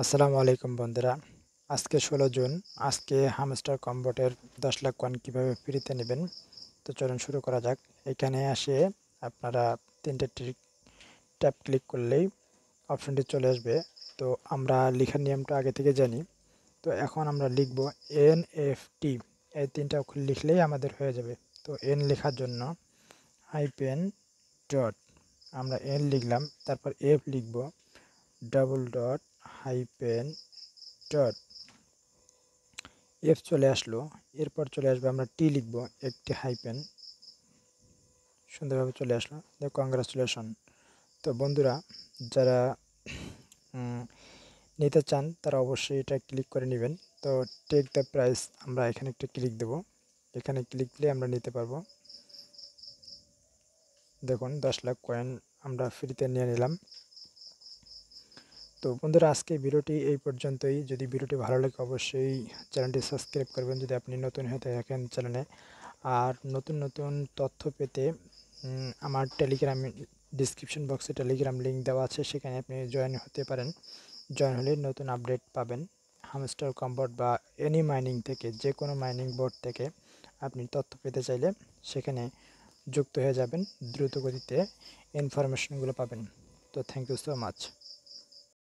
আসসালামু আলাইকুম বন্ধুরা। আজকে ১৬ জুন। আজকে হামস্টার কম্বোটের ১০ লাখ কয়েন কীভাবে ফ্রিতে নেবেন, তো চলুন শুরু করা যাক। এখানে আসে আপনারা ৩টে ট্যাপ ক্লিক করলেই অপশনটি চলে আসবে। তো আমরা লেখার নিয়মটা আগে থেকে জানি। তো এখন আমরা লিখব NFT। এই ৩টা অক্ষর লিখলেই আমাদের হয়ে যাবে। তো এন লেখার জন্য হাইপেন ডট, আমরা এন লিখলাম, তারপর এফ লিখব, double dot, hyphen dot, F চলে আসলো। এরপর চলে আসবে, আমরা টি লিখব, একটি হাইপেন, সুন্দরভাবে চলে আসলো। কংগ্রাচুলেশন। তো বন্ধুরা, যারা নিতে চান তারা অবশ্যই এটা ক্লিক করে নেবেন। তো টেক দ্য প্রাইস, আমরা এখানে একটা ক্লিক দেব। এখানে ক্লিক দিলে আমরা নিতে পারবো। দেখুন 10 লাখ কয়েন আমরা ফ্রিতে নিয়ে নিলাম। তো বন্ধুরা, আজকে ভিডিওটি এই পর্যন্তই। যদি ভিডিওটি ভালো লাগে অবশ্যই চ্যানেলটি সাবস্ক্রাইব করবেন যদি আপনি নতুন হয়ে থাকেন চ্যানেলে। আর নতুন নতুন তথ্য পেতে আমার টেলিগ্রাম ডিসক্রিপশন বক্সে টেলিগ্রাম লিঙ্ক দেওয়া আছে, সেখানে আপনি জয়েন হতে পারেন। জয়েন হলে নতুন আপডেট পাবেন। হামস্টার কম্বোট বা এনি মাইনিং থেকে, যে কোনো মাইনিং বোর্ড থেকে আপনি তথ্য পেতে চাইলে সেখানে যুক্ত হয়ে যাবেন। দ্রুত গতিতে ইনফরমেশনগুলো পাবেন। তো থ্যাংক ইউ সো মাচ।